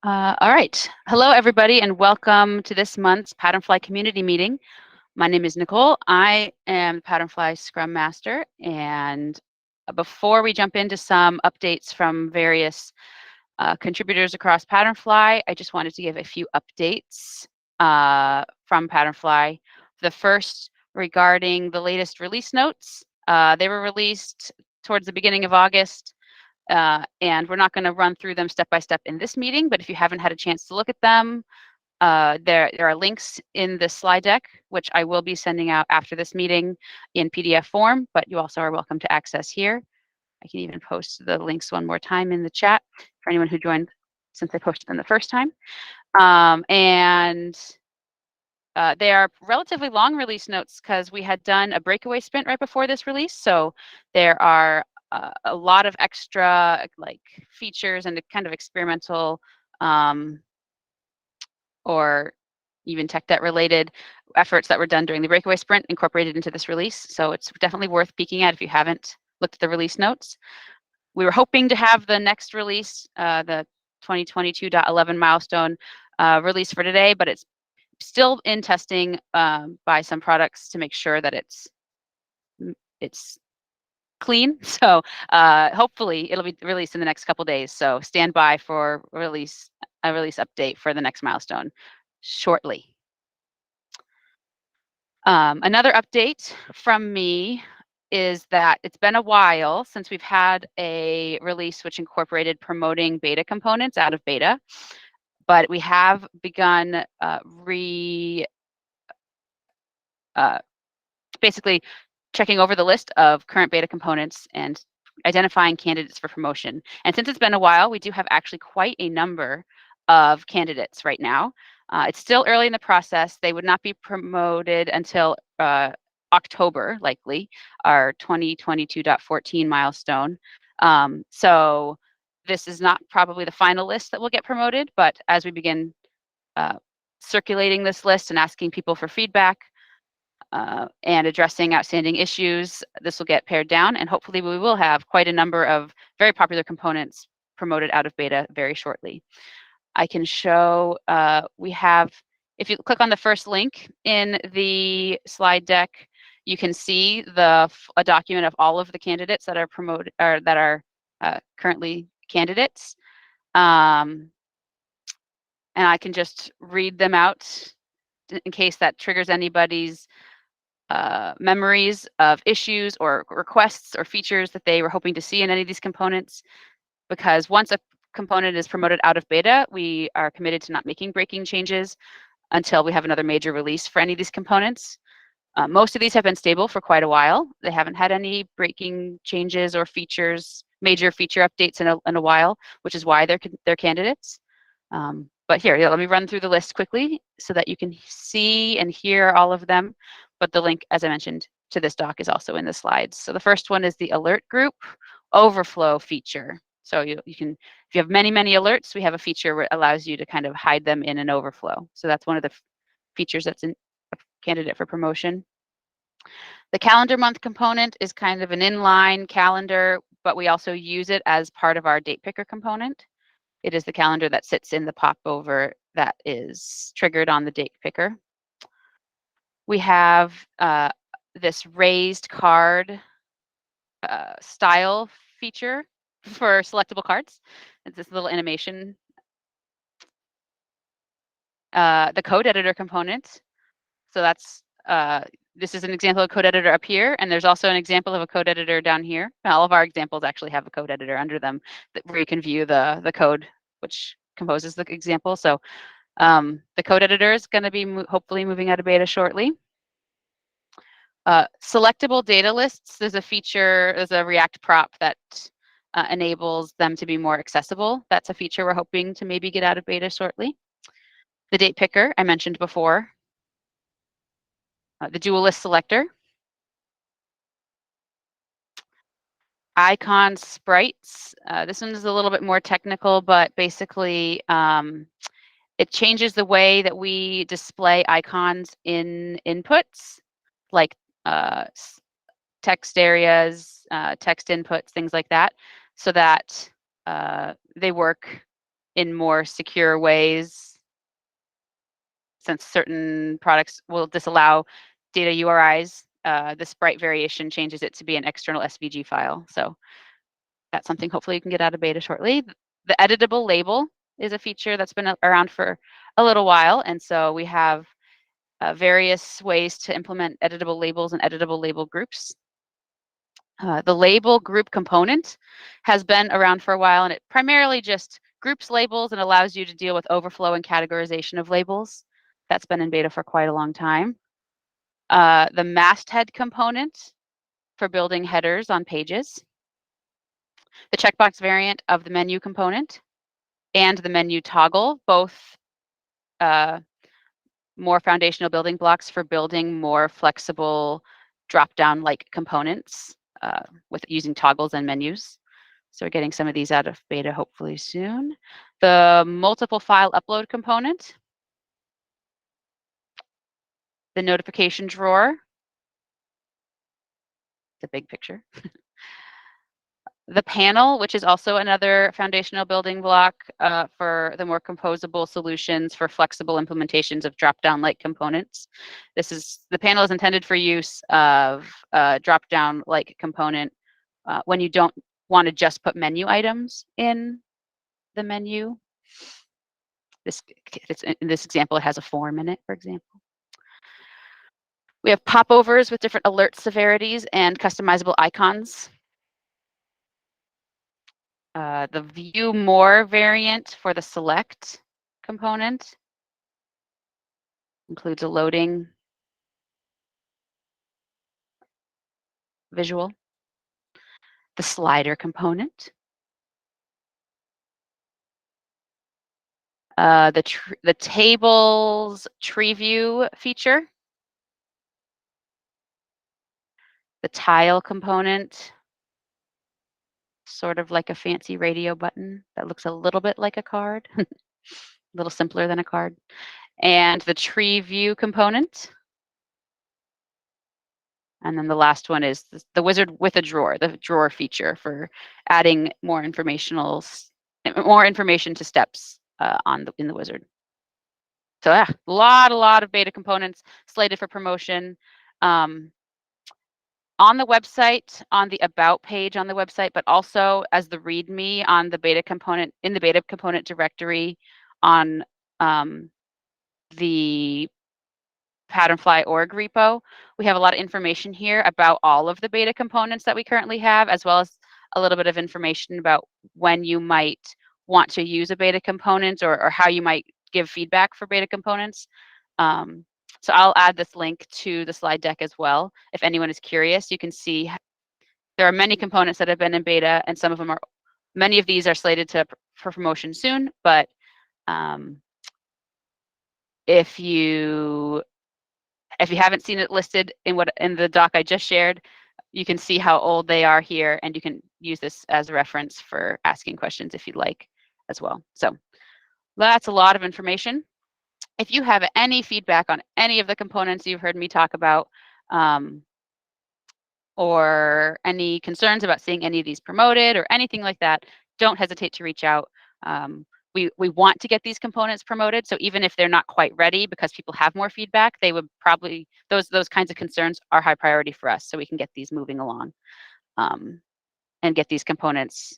All right. Hello, everybody, and welcome to this month's PatternFly community meeting. My name is Nicole. I am the PatternFly Scrum Master. And before we jump into some updates from various contributors across PatternFly, I just wanted to give a few updates from PatternFly. The first regarding the latest release notes. They were released towards the beginning of August. And we're not going to run through them step by step in this meeting, but if you haven't had a chance to look at them, there are links in the slide deck, which I will be sending out after this meeting in PDF form, but you also are welcome to access here. I can even post the links one more time in the chat for anyone who joined since I posted them the first time. They are relatively long release notes because we had done a breakaway sprint right before this release. So there are a lot of extra like features and kind of experimental or even tech debt related efforts that were done during the breakaway sprint incorporated into this release. So it's definitely worth peeking at if you haven't looked at the release notes. We were hoping to have the next release, the 2022.11 milestone release for today, but it's still in testing by some products to make sure that it's clean. So hopefully it'll be released in the next couple days. So stand by for a release update for the next milestone shortly. Another update from me is that it's been a while since we've had a release which incorporated promoting beta components out of beta, but we have begun basically checking over the list of current beta components and identifying candidates for promotion. And since it's been a while, we do have actually quite a number of candidates right now. It's still early in the process. They would not be promoted until October, likely, our 2022.14 milestone. So this is not probably the final list that will get promoted, but as we begin circulating this list and asking people for feedback, and addressing outstanding issues, this will get pared down, and hopefully we will have quite a number of very popular components promoted out of beta very shortly. I can show, we have, if you click on the first link in the slide deck, you can see a document of all of the candidates that are promoted or that are currently candidates. And I can just read them out in case that triggers anybody's memories of issues or requests or features that they were hoping to see in any of these components. Because once a component is promoted out of beta, we are committed to not making breaking changes until we have another major release for any of these components. Most of these have been stable for quite a while. They haven't had any breaking changes or features, major feature updates in a while, which is why they're candidates. But here, let me run through the list quickly so that you can see and hear all of them. But the link, as I mentioned, to this doc is also in the slides. So the first one is the alert group overflow feature. So you can, if you have many, many alerts, we have a feature where it allows you to kind of hide them in an overflow. So that's one of the features that's a candidate for promotion. The calendar month component is kind of an inline calendar, but we also use it as part of our date picker component. It is the calendar that sits in the popover that is triggered on the date picker. We have this raised card style feature for selectable cards. It's this little animation. The code editor component. So that's this is an example of code editor up here, and there's also an example of a code editor down here. All of our examples actually have a code editor under them where you can view the code which composes the example. So the code editor is going to be hopefully moving out of beta shortly. Selectable data lists, there's a feature, there's a React prop that enables them to be more accessible. That's a feature we're hoping to maybe get out of beta shortly. The date picker I mentioned before. The dual list selector. Icon sprites. This one is a little bit more technical, but basically it changes the way that we display icons in inputs, like text areas, text inputs, things like that, so that they work in more secure ways, since certain products will disallow data URIs. The sprite variation changes it to be an external SVG file. So that's something hopefully you can get out of beta shortly. The editable label is a feature that's been around for a little while. And so we have various ways to implement editable labels and editable label groups. The label group component has been around for a while, and it primarily just groups labels and allows you to deal with overflow and categorization of labels. That's been in beta for quite a long time. The masthead component for building headers on pages. The checkbox variant of the menu component and the menu toggle, both more foundational building blocks for building more flexible drop-down like components with using toggles and menus. So we're getting some of these out of beta hopefully soon. The multiple file upload component, the notification drawer, the big picture. The panel, which is also another foundational building block for the more composable solutions for flexible implementations of drop-down like components. The panel is intended for use of drop-down like component when you don't want to just put menu items in the menu. In this example, it has a form in it, for example. We have popovers with different alert severities and customizable icons. The view more variant for the select component includes a loading visual. The slider component. The tables Treeview feature. The tile component, sort of like a fancy radio button that looks a little bit like a card, a little simpler than a card. And the Treeview component. And then the last one is the wizard with a drawer, the drawer feature for adding more information to steps in the wizard. So yeah, a lot of beta components slated for promotion. On the website, on the about page on the website, but also as the README on the beta component, in the beta component directory on the PatternFly org repo. We have a lot of information here about all of the beta components that we currently have, as well as a little bit of information about when you might want to use a beta component or how you might give feedback for beta components. So I'll add this link to the slide deck as well. If anyone is curious, you can see there are many components that have been in beta, and many of these are slated for promotion soon, but if you haven't seen it listed in the doc I just shared, you can see how old they are here, and you can use this as a reference for asking questions if you'd like as well. So that's a lot of information. If you have any feedback on any of the components you've heard me talk about, or any concerns about seeing any of these promoted or anything like that, don't hesitate to reach out. We want to get these components promoted, so even if they're not quite ready because people have more feedback, they would probably, those kinds of concerns are high priority for us, so we can get these moving along and get these components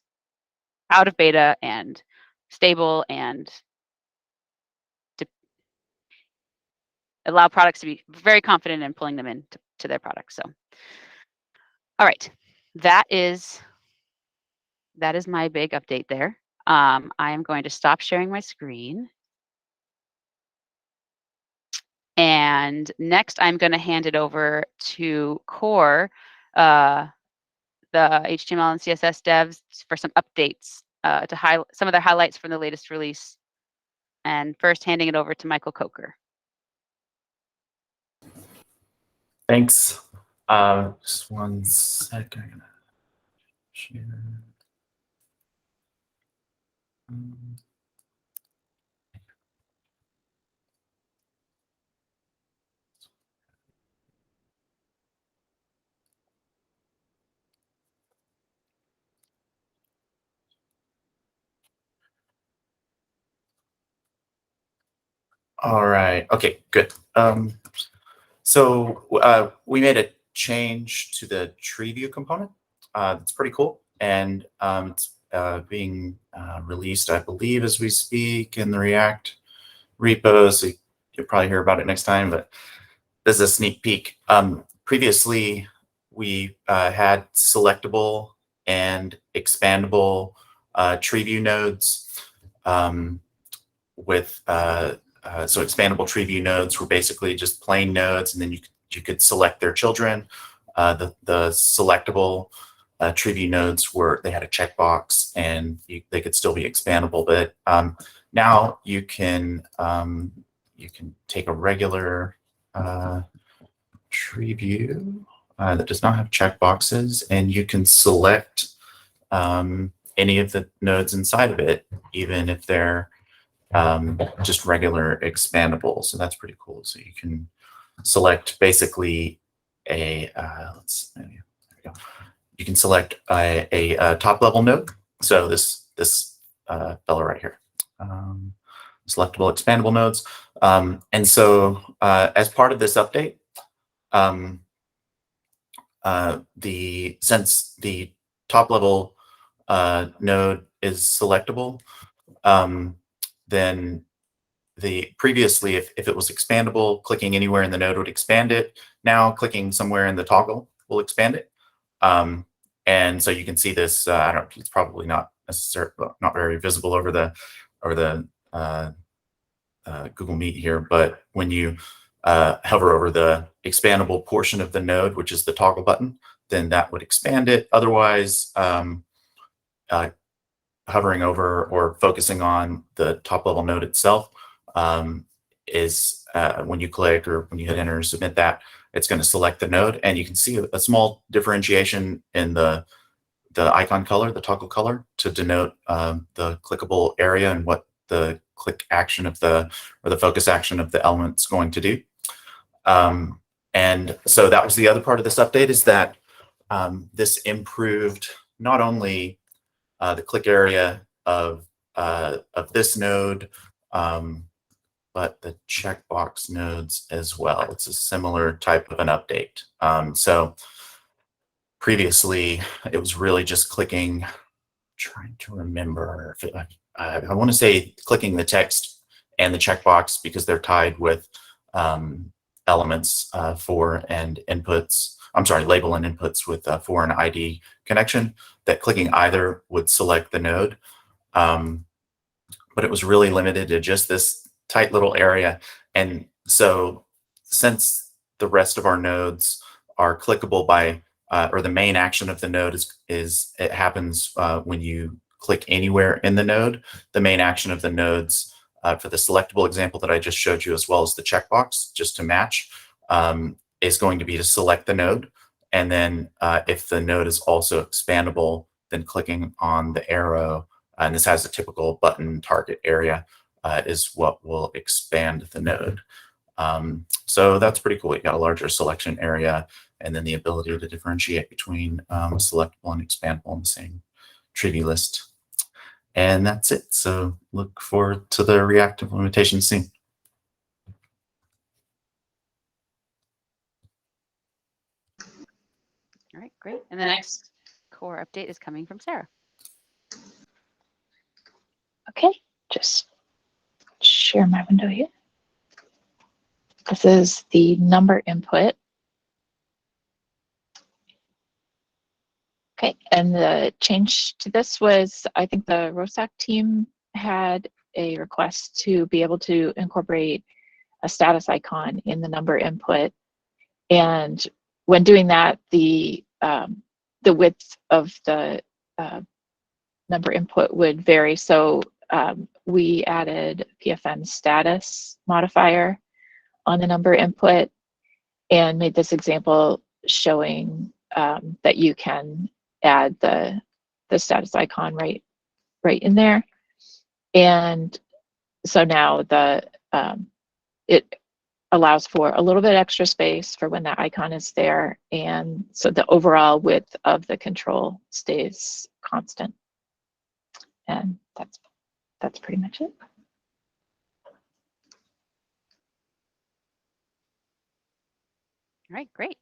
out of beta and stable and to allow products to be very confident in pulling them in to their products. So, all right, that is my big update there. I am going to stop sharing my screen. And next, I'm going to hand it over to Core, the HTML and CSS devs, for some updates to highlight some of their highlights from the latest release. And first, handing it over to Michael Coker. Thanks. Just one sec. I'm gonna share. All right. Okay, good. So we made a change to the Treeview component. It's pretty cool. And it's being released, I believe, as we speak in the React repo. So you'll probably hear about it next time, but this is a sneak peek. Previously, we had selectable and expandable Treeview nodes with so expandable Treeview nodes were basically just plain nodes, and then you could select their children. The selectable Treeview nodes they had a checkbox, and they could still be expandable. But now you can take a regular Treeview that does not have checkboxes, and you can select any of the nodes inside of it, even if they're just regular expandable. So that's pretty cool. So you can select basically a there we go. You can select a top level node. So this fellow right here, selectable expandable nodes. And so as part of this update, since the top level node is selectable, then previously, if it was expandable, clicking anywhere in the node would expand it. Now clicking somewhere in the toggle will expand it. And so you can see this. I don't. It's probably not necessarily not very visible over the Google Meet here, but when you hover over the expandable portion of the node, which is the toggle button, then that would expand it. Otherwise, hovering over or focusing on the top level node itself is when you click or when you hit enter or submit that, it's going to select the node, and you can see a small differentiation in the icon color, the toggle color, to denote the clickable area and what the click action of the focus action of the element is going to do. And so that was the other part of this update, is that this improved not only the click area of this node, but the checkbox nodes as well. It's a similar type of an update. So previously, it was really just clicking, trying to remember, if I want to say clicking the text and the checkbox because they're tied with elements for and inputs. I'm sorry, label and inputs with for an ID connection, that clicking either would select the node. But it was really limited to just this tight little area. And so since the rest of our nodes are clickable by, or the main action of the node is it happens when you click anywhere in the node, the main action of the nodes for the selectable example that I just showed you, as well as the checkbox, just to match, is going to be to select the node. And then if the node is also expandable, then clicking on the arrow, and this has a typical button target area, is what will expand the node. So that's pretty cool. You got a larger selection area, and then the ability to differentiate between selectable and expandable in the same Treeview list. And that's it. So look forward to the React implementation soon. All right, great. And the next core update is coming from Sarah. Okay, just share my window here. This is the number input. Okay, and the change to this was, I think the ROSAC team had a request to be able to incorporate a status icon in the number input. And when doing that, the width of the number input would vary. So we added PFN status modifier on the number input and made this example showing that you can add the status icon right in there. And so now it allows for a little bit extra space for when that icon is there, and so the overall width of the control stays constant. And that's pretty much it. All right, great.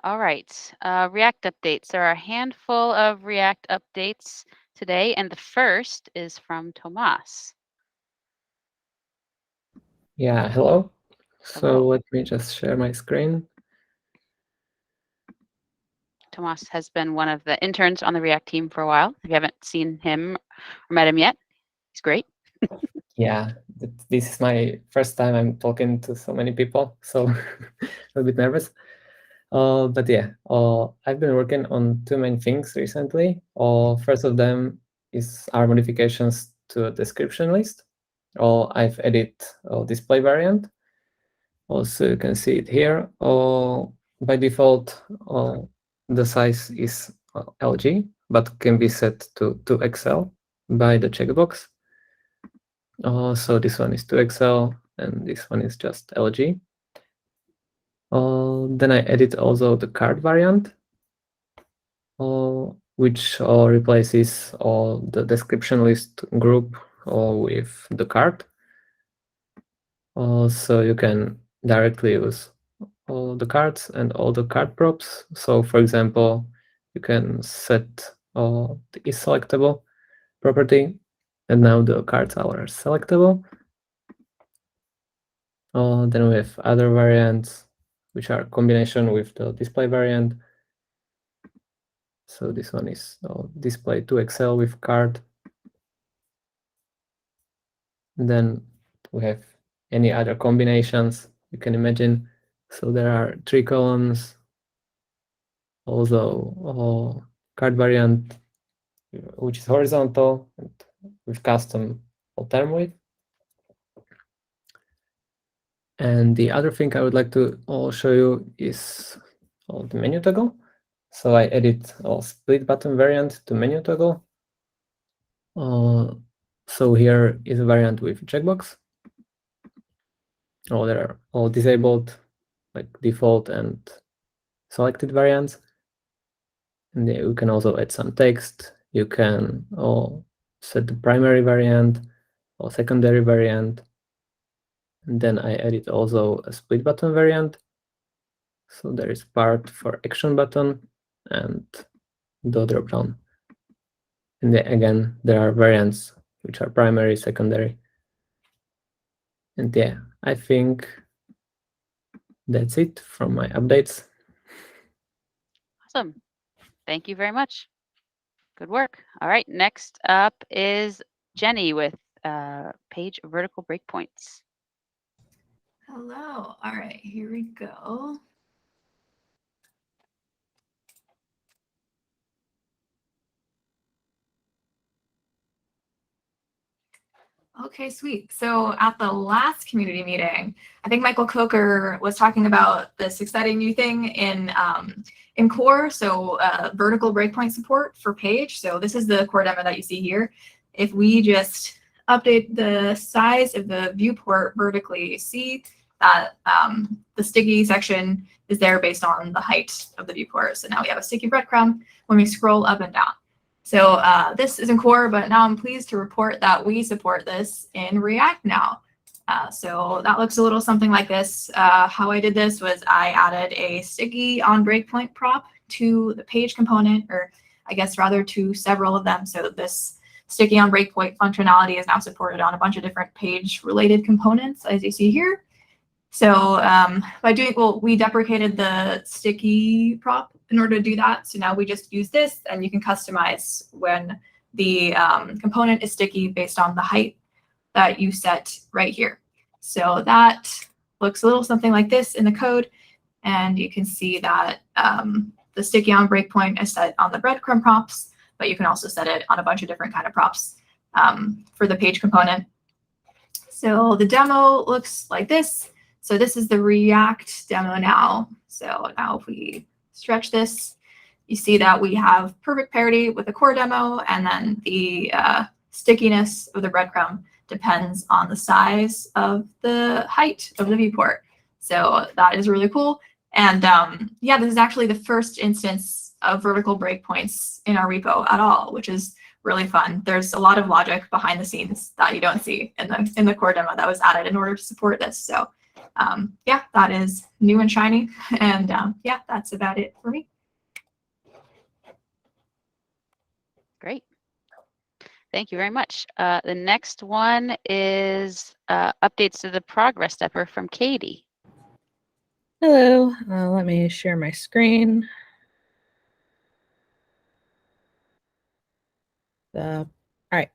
All right, React updates. There are a handful of React updates today, and the first is from Tomas. Yeah, hello. Hello. So let me just share my screen. Tomas has been one of the interns on the React team for a while. If you haven't seen him or met him yet, he's great. Yeah, this is my first time I'm talking to so many people, so a little bit nervous. But yeah, I've been working on two main things recently. First of them is our modifications to a description list. I've added a display variant. Also, you can see it here. By default, the size is LG, but can be set to 2XL by the checkbox. So this one is 2XL, and this one is just LG. Then I added also the card variant, which replaces the description list group with the card. So you can directly use all the cards and all the card props. So for example, you can set the isSelectable property, and now the cards are selectable. Then we have other variants, which are combination with the display variant. So this one is display 2XL with card. And then we have any other combinations you can imagine. So there are 3 columns, also card variant, which is horizontal and with custom term width. And the other thing I would like to show you is the menu toggle. So I added a split button variant to menu toggle. So here is a variant with checkbox. They are all disabled, like default and selected variants. And you can also add some text. You can set the primary variant or secondary variant. And then I added also a split button variant. So there is part for action button and the dropdown. And then again, there are variants which are primary, secondary. And yeah, I think that's it from my updates. Awesome. Thank you very much. Good work. All right, next up is Jenny with page vertical breakpoints. Hello. All right, here we go. Okay, sweet. So at the last community meeting, I think Michael Coker was talking about this exciting new thing in core, so vertical breakpoint support for page. So this is the core demo that you see here. If we just update the size of the viewport vertically, you see that the sticky section is there based on the height of the viewport. So now we have a sticky breadcrumb when we scroll up and down. So this is in core, but now I'm pleased to report that we support this in React now. So that looks a little something like this. How I did this was I added a sticky on breakpoint prop to the page component, or I guess rather to several of them. So this sticky on breakpoint functionality is now supported on a bunch of different page related components, as you see here. So by doing, well, we deprecated the sticky prop in order to do that. So now we just use this, and you can customize when the component is sticky based on the height that you set right here. So that looks a little something like this in the code. And you can see that the sticky on breakpoint is set on the breadcrumb props, but you can also set it on a bunch of different kind of props for the page component. So the demo looks like this. So this is the React demo now. So now if we stretch this, you see that we have perfect parity with the core demo, and then the stickiness of the breadcrumb depends on the size of the height of the viewport. So that is really cool. And yeah, this is actually the first instance of vertical breakpoints in our repo at all, which is really fun. There's a lot of logic behind the scenes that you don't see in the core demo that was added in order to support this. So yeah, that is new and shiny. And yeah, that's about it for me. Great. Thank you very much. The next one is updates to the progress stepper from Katie. Hello, let me share my screen. All right,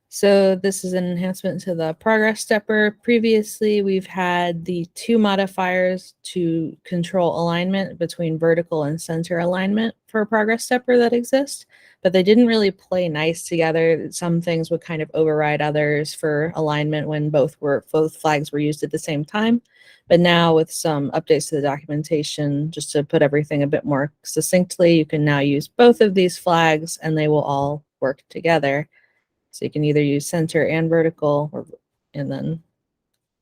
so this is an enhancement to the progress stepper. Previously, we've had the 2 modifiers to control alignment between vertical and center alignment for a progress stepper that exist, but they didn't really play nice together. Some things would kind of override others for alignment when both flags were used at the same time. But now with some updates to the documentation, just to put everything a bit more succinctly, you can now use both of these flags and they will all work together. So you can either use center and vertical, and then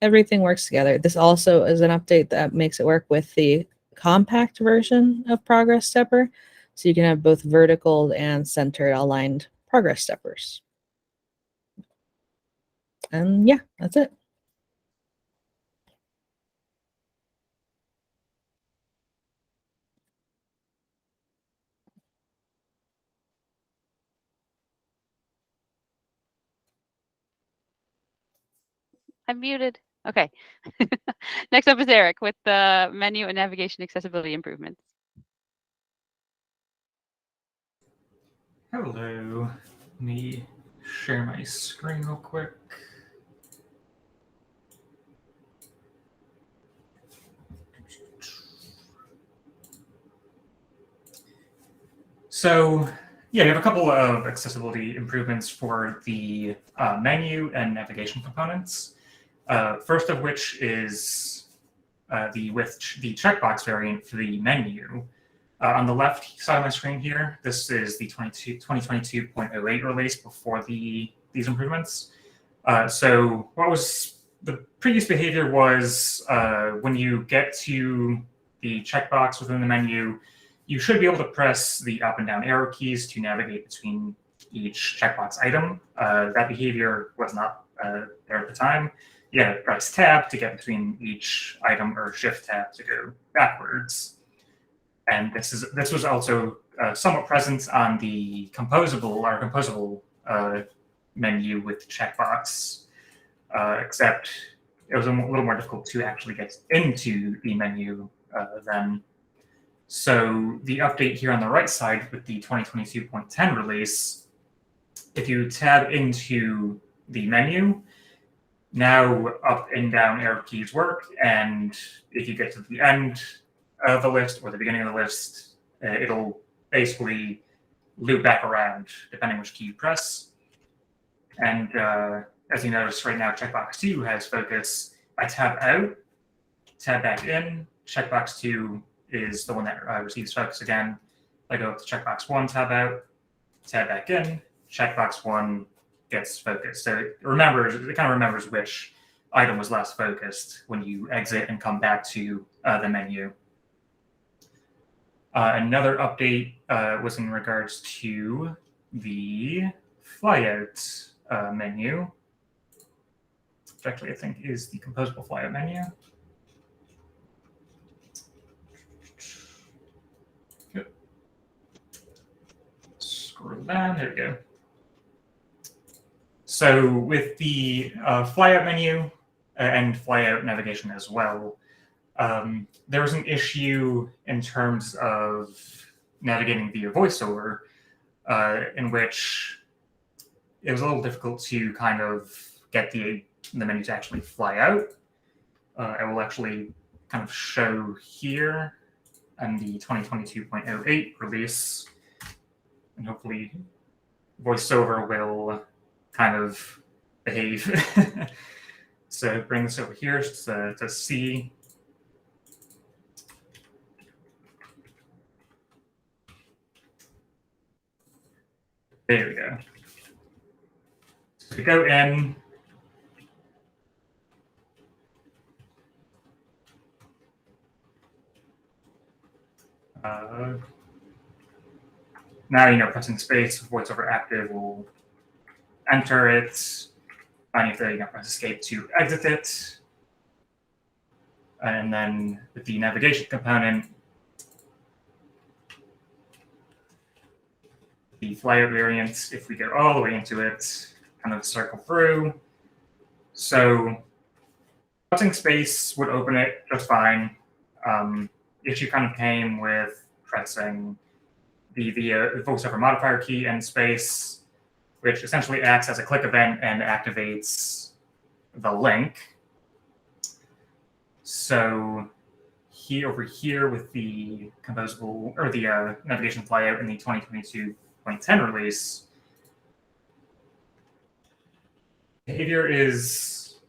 everything works together. This also is an update that makes it work with the compact version of progress stepper. So you can have both vertical and center aligned progress steppers. And yeah, that's it. I'm muted. Okay. Next up is Eric with the menu and navigation accessibility improvements. Hello. Let me share my screen real quick. So yeah, we have a couple of accessibility improvements for the menu and navigation components. First of which is the checkbox variant for the menu. On the left side of my screen here, this is the 2022.08 release before these improvements. So what was the previous behavior was when you get to the checkbox within the menu, you should be able to press the up and down arrow keys to navigate between each checkbox item. That behavior was not there at the time. You had to press tab to get between each item or shift tab to go backwards. And this was also somewhat present on the composable menu with the checkbox, except it was a little more difficult to actually get into the menu then. So the update here on the right side with the 2022.10 release, if you tab into the menu, now up and down arrow keys work, and if you get to the end of the list or the beginning of the list, it'll basically loop back around depending which key you press. And as you notice right now, checkbox 2 has focus. I tab out, tab back in, checkbox 2 is the one that receives focus again. I go up to checkbox 1, tab out, tab back in, checkbox 1 gets focused. So it kind of remembers which item was last focused when you exit and come back to the menu. Another update was in regards to the flyout menu, which actually I think is the composable flyout menu. Good. Scroll down, there we go. So with the flyout menu and flyout navigation as well, there was an issue in terms of navigating via voiceover, in which it was a little difficult to kind of get the menu to actually fly out. I will actually kind of show here on the 2022.08 release, and hopefully voiceover will kind of behave. So bring this over here to see. There we go. So we go in. Now, pressing space with voiceover active will enter it. And you have to press escape to exit it. And then with the navigation component, the flyout variant, if we go all the way into it, kind of circle through. So cutting space would open it just fine. Issue kind of came with pressing the voiceover modifier key and space, which essentially acts as a click event and activates the link. So over here with the composable or the navigation flyout in the 2022.10 release, behavior is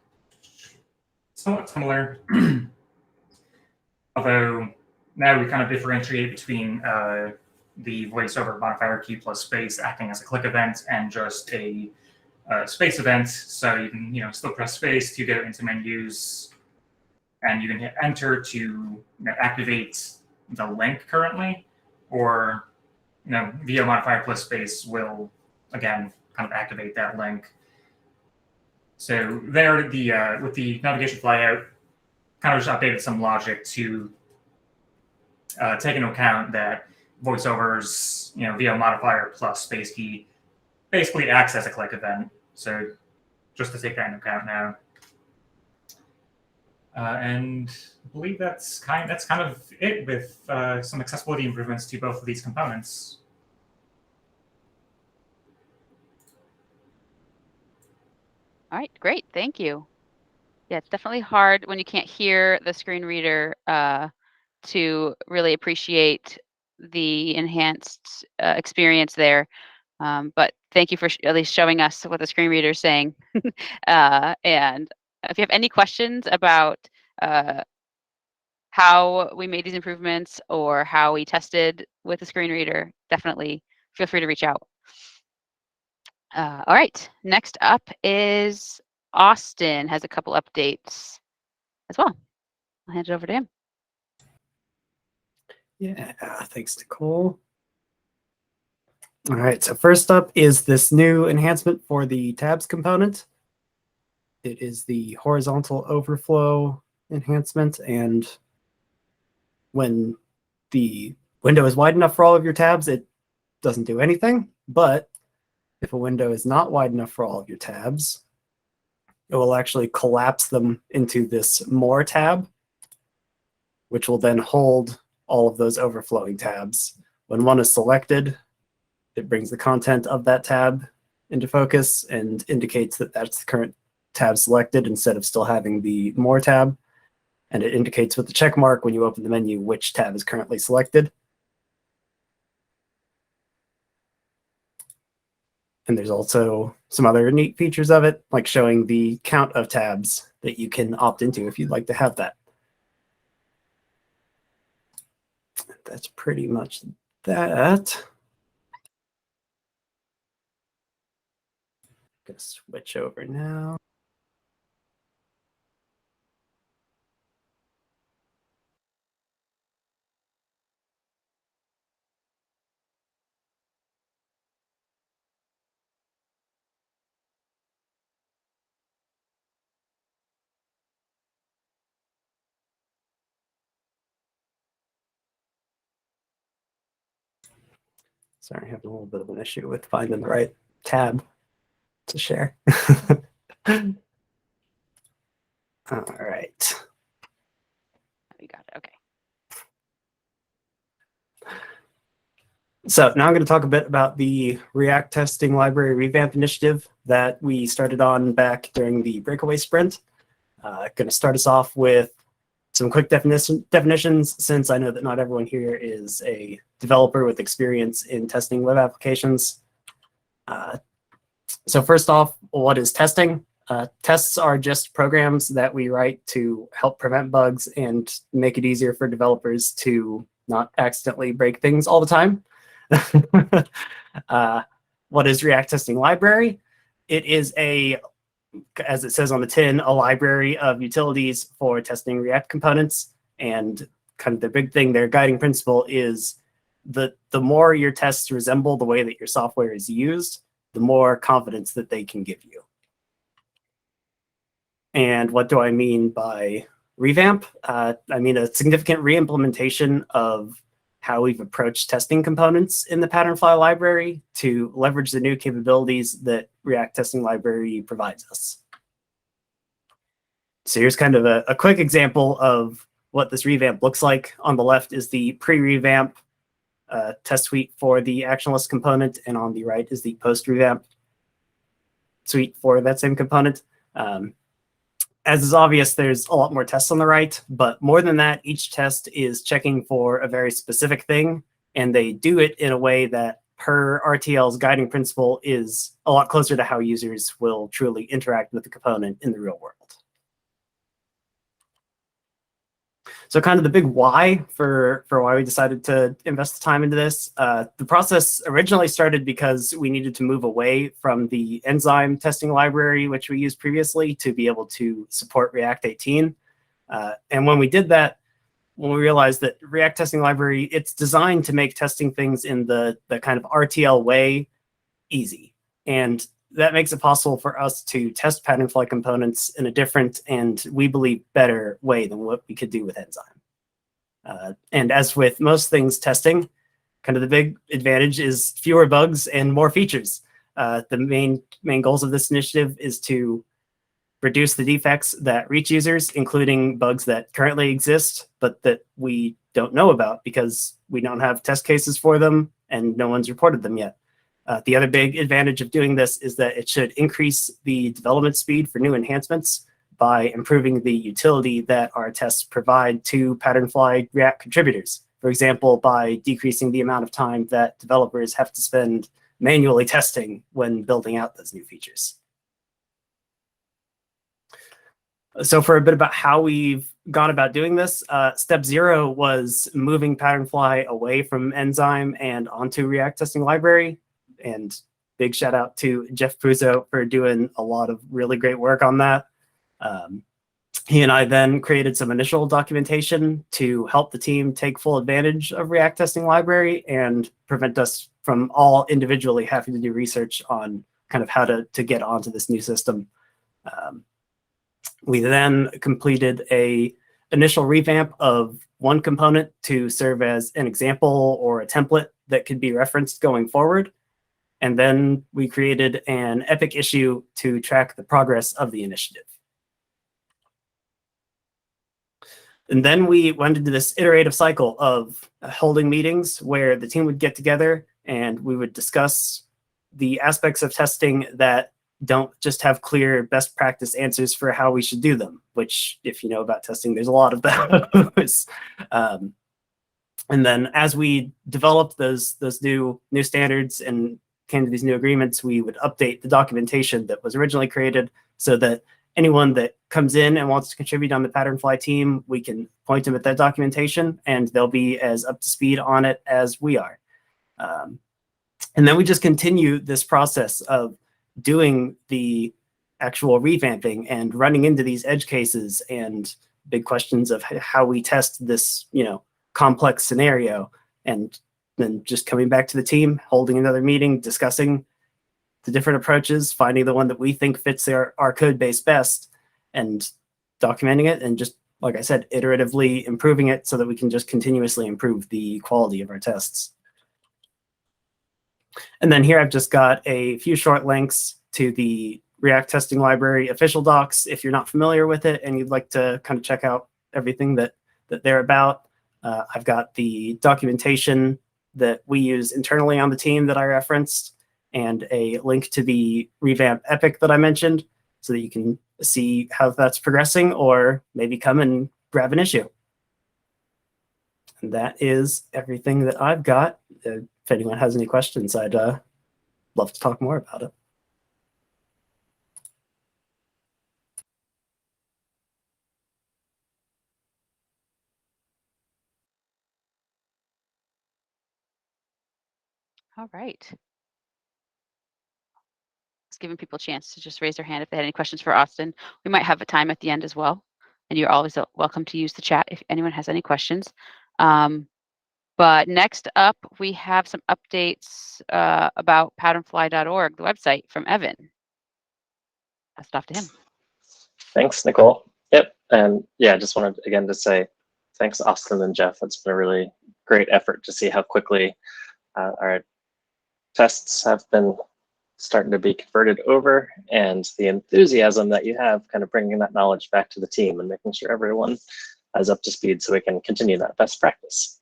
somewhat similar, although now we kind of differentiate between the voiceover modifier key plus space acting as a click event and just a space event. So you can still press space to go into menus, and you can hit enter to activate the link currently, or VO modifier plus space will again kind of activate that link. So there, with the navigation flyout, kind of just updated some logic to take into account that voiceover's VO modifier plus space key basically acts as a click event. So just to take that into account now. And I believe that's kind of it with some accessibility improvements to both of these components. All right, great, thank you. Yeah, it's definitely hard when you can't hear the screen reader to really appreciate the enhanced experience there. But thank you for at least showing us what the screen reader is saying. And if you have any questions about how we made these improvements or how we tested with the screen reader, definitely feel free to reach out. All right, next up is Austin has a couple updates as well. I'll hand it over to him. Yeah, thanks, Nicole. All right, so first up is this new enhancement for the tabs component. It is the horizontal overflow enhancement, and when the window is wide enough for all of your tabs, it doesn't do anything. But if a window is not wide enough for all of your tabs, it will actually collapse them into this more tab, which will then hold all of those overflowing tabs. When one is selected, it brings the content of that tab into focus and indicates that that's the current tab selected instead of still having the more tab. And it indicates with the check mark when you open the menu which tab is currently selected. And there's also some other neat features of it, like showing the count of tabs that you can opt into if you'd like to have that. That's pretty much that. Gonna switch over now. Sorry, having a little bit of an issue with finding the right tab to share. All right. You got it. Okay. So now I'm going to talk a bit about the React testing library revamp initiative that we started on back during the breakaway sprint. Going to start us off with some quick definitions, since I know that not everyone here is a developer with experience in testing web applications. So first off, what is testing? Tests are just programs that we write to help prevent bugs and make it easier for developers to not accidentally break things all the time. What is React Testing Library? It is as it says on the tin, a library of utilities for testing React components. And kind of the big thing, their guiding principle is the more your tests resemble the way that your software is used, the more confidence that they can give you. And what do I mean by revamp. I mean, a significant re-implementation of how we've approached testing components in the PatternFly library to leverage the new capabilities that React Testing Library provides us. So here's kind of a quick example of what this revamp looks like. On the left is the pre-revamp test suite for the actionless component, and on the right is the post-revamp suite for that same component. As is obvious, there's a lot more tests on the right, but more than that, each test is checking for a very specific thing, and they do it in a way that, per RTL's guiding principle, is a lot closer to how users will truly interact with the component in the real world. So kind of the big why for why we decided to invest the time into this. The process originally started because we needed to move away from the enzyme testing library, which we used previously, to be able to support React 18. And when we did that, when we realized that React Testing Library, it's designed to make testing things in the kind of RTL way easy. And that makes it possible for us to test PatternFly components in a different and, we believe, better way than what we could do with enzyme. And as with most things testing, kind of the big advantage is fewer bugs and more features. The main goals of this initiative is to reduce the defects that reach users, including bugs that currently exist, but that we don't know about because we don't have test cases for them and no one's reported them yet. The other big advantage of doing this is that it should increase the development speed for new enhancements by improving the utility that our tests provide to PatternFly React contributors. For example, by decreasing the amount of time that developers have to spend manually testing when building out those new features. So for a bit about how we've gone about doing this, step 0 was moving PatternFly away from enzyme and onto React Testing Library. And big shout out to Jeff Puzo for doing a lot of really great work on that. He and I then created some initial documentation to help the team take full advantage of React Testing Library and prevent us from all individually having to do research on kind of how to get onto this new system. We then completed a initial revamp of one component to serve as an example or a template that could be referenced going forward. And then we created an epic issue to track the progress of the initiative. And then we went into this iterative cycle of holding meetings where the team would get together and we would discuss the aspects of testing that don't just have clear best practice answers for how we should do them, which, if you know about testing, there's a lot of those. And then as we developed those new standards and came to these new agreements, we would update the documentation that was originally created so that anyone that comes in and wants to contribute on the PatternFly team, we can point them at that documentation and they'll be as up to speed on it as we are. And then we just continue this process of doing the actual revamping and running into these edge cases and big questions of how we test this, complex scenario, and then just coming back to the team, holding another meeting, discussing the different approaches, finding the one that we think fits our code base best, and documenting it, and just, like I said, iteratively improving it so that we can just continuously improve the quality of our tests. And then here I've just got a few short links to the React Testing Library official docs if you're not familiar with it and you'd like to kind of check out everything that they're about. I've got the documentation that we use internally on the team that I referenced, and a link to the revamp epic that I mentioned so that you can see how that's progressing or maybe come and grab an issue. And that is everything that I've got. If anyone has any questions, I'd love to talk more about it. All right. It's giving people a chance to just raise their hand if they had any questions for Austin. We might have a time at the end as well. And you're always welcome to use the chat if anyone has any questions. But next up, we have some updates about patternfly.org, the website, from Evan. Pass it off to him. Thanks, Nicole. Yep, and yeah, I just wanted again to say thanks, Austin and Jeff. It's been a really great effort to see how quickly our tests have been starting to be converted over, and the enthusiasm that you have kind of bringing that knowledge back to the team and making sure everyone is up to speed so we can continue that best practice.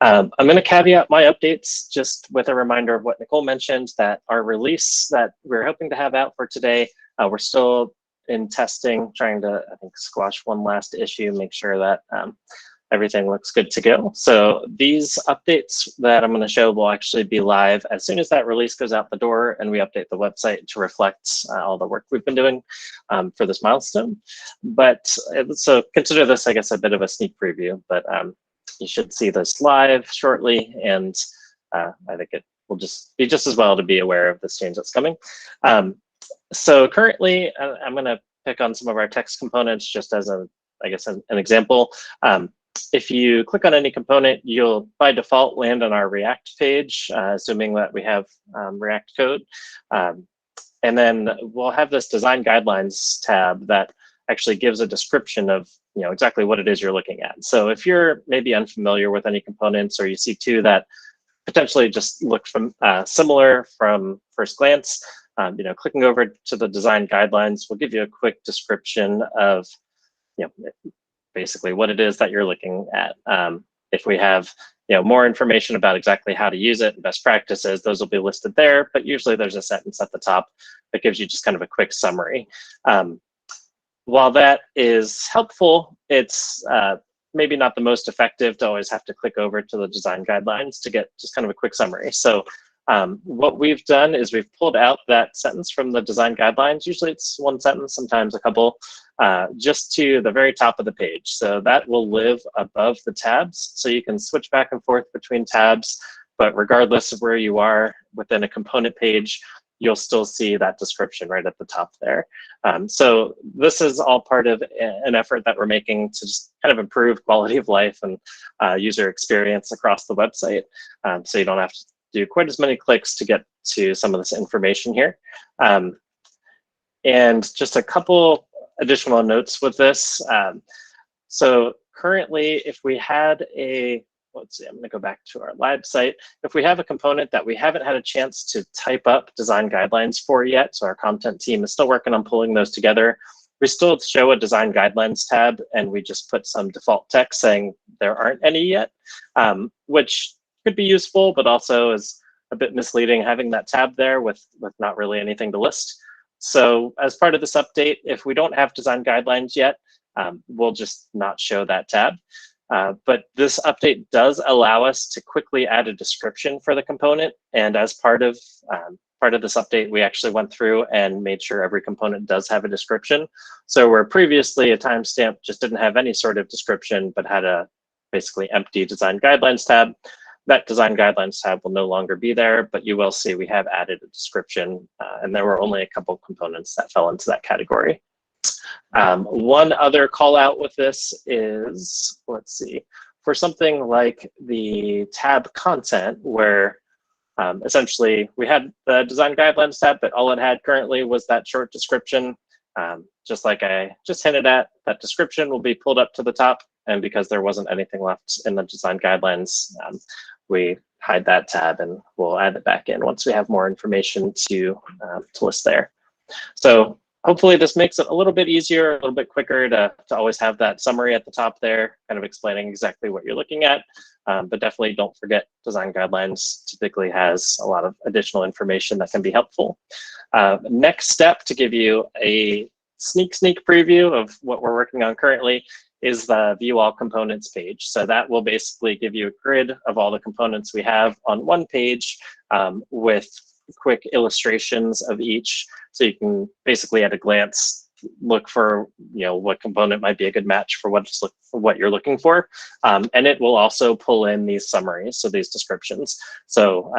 I'm going to caveat my updates just with a reminder of what Nicole mentioned, that our release that we're hoping to have out for today, we're still in testing, trying to, I think, squash one last issue, make sure that everything looks good to go. So these updates that I'm going to show will actually be live as soon as that release goes out the door and we update the website to reflect all the work we've been doing for this milestone. But so consider this, I guess, a bit of a sneak preview, but you should see this live shortly, and I think it will just be just as well to be aware of this change that's coming. So currently, I'm going to pick on some of our text components just as a, I guess, an example. If you click on any component, you'll by default land on our React page, assuming that we have React code. And then we'll have this design guidelines tab that actually gives a description of exactly what it is you're looking at. So if you're maybe unfamiliar with any components, or you see two that potentially just look similar from first glance, clicking over to the design guidelines will give you a quick description of basically what it is that you're looking at. If we have more information about exactly how to use it and best practices, those will be listed there, but usually there's a sentence at the top that gives you just kind of a quick summary. While that is helpful, it's maybe not the most effective to always have to click over to the design guidelines to get just kind of a quick summary. So what we've done is we've pulled out that sentence from the design guidelines. Usually it's one sentence, sometimes a couple, just to the very top of the page. So that will live above the tabs. So you can switch back and forth between tabs, but regardless of where you are within a component page, you'll still see that description right at the top there. So this is all part of an effort that we're making to just kind of improve quality of life and user experience across the website. So you don't have to do quite as many clicks to get to some of this information here. And just a couple additional notes with this. So currently, if we had let's see, I'm going to go back to our live site. If we have a component that we haven't had a chance to type up design guidelines for yet, so our content team is still working on pulling those together, we still show a design guidelines tab, and we just put some default text saying there aren't any yet, which could be useful, but also is a bit misleading having that tab there with not really anything to list. So as part of this update, if we don't have design guidelines yet, we'll just not show that tab. But this update does allow us to quickly add a description for the component. And as part of this update, we actually went through and made sure every component does have a description. So where previously a timestamp just didn't have any sort of description, but had a basically empty design guidelines tab, that design guidelines tab will no longer be there, but you will see we have added a description, and there were only a couple of components that fell into that category. One other call out with this is, let's see, for something like the tab content, where essentially we had the design guidelines tab, but all it had currently was that short description. Just like I just hinted at, that description will be pulled up to the top, and because there wasn't anything left in the design guidelines, we hide that tab and we'll add it back in once we have more information to list there. So hopefully this makes it a little bit easier, a little bit quicker to always have that summary at the top there, kind of explaining exactly what you're looking at. But definitely don't forget design guidelines typically has a lot of additional information that can be helpful. Next step, to give you a sneak preview of what we're working on currently, is the view all components page. So that will basically give you a grid of all the components we have on one page with quick illustrations of each. So you can basically at a glance look for what component might be a good match for what you're looking for. And it will also pull in these summaries, so these descriptions. So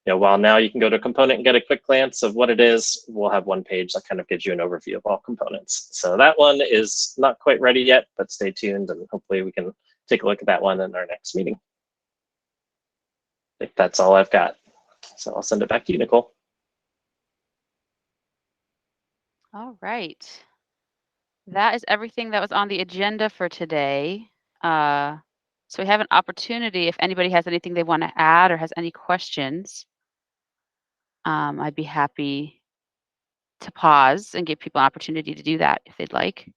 while now you can go to a component and get a quick glance of what it is, we'll have one page that kind of gives you an overview of all components. So that one is not quite ready yet, but stay tuned and hopefully we can take a look at that one in our next meeting. I think that's all I've got. So I'll send it back to you, Nicole. All right. That is everything that was on the agenda for today. So we have an opportunity if anybody has anything they want to add or has any questions. I'd be happy to pause and give people an opportunity to do that if they'd like.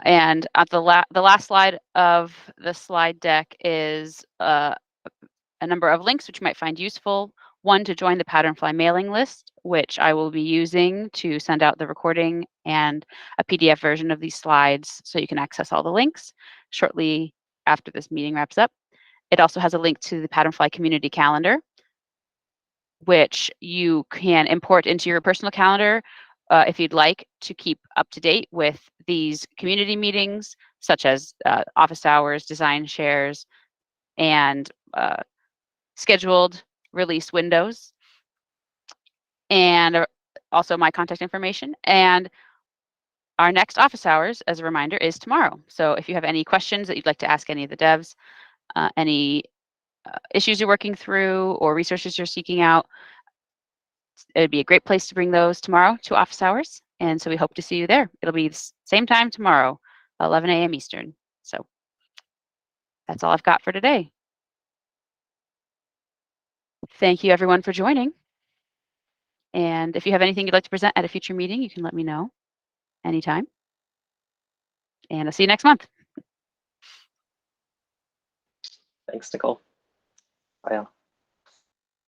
And at the last slide of the slide deck is a number of links which you might find useful. One, to join the PatternFly mailing list, which I will be using to send out the recording and a PDF version of these slides so you can access all the links shortly after this meeting wraps up. It also has a link to the PatternFly community calendar, which you can import into your personal calendar if you'd like to keep up to date with these community meetings, such as office hours, design shares, and scheduled release windows, and also my contact information. And our next office hours, as a reminder, is tomorrow. So if you have any questions that you'd like to ask any of the devs, any issues you're working through or resources you're seeking out, it'd be a great place to bring those tomorrow to office hours. And so we hope to see you there. It'll be the same time tomorrow, 11 a.m. Eastern. So that's all I've got for today. Thank you everyone for joining. And if you have anything you'd like to present at a future meeting, you can let me know anytime. And I'll see you next month. Thanks, Nicole. Bye, all.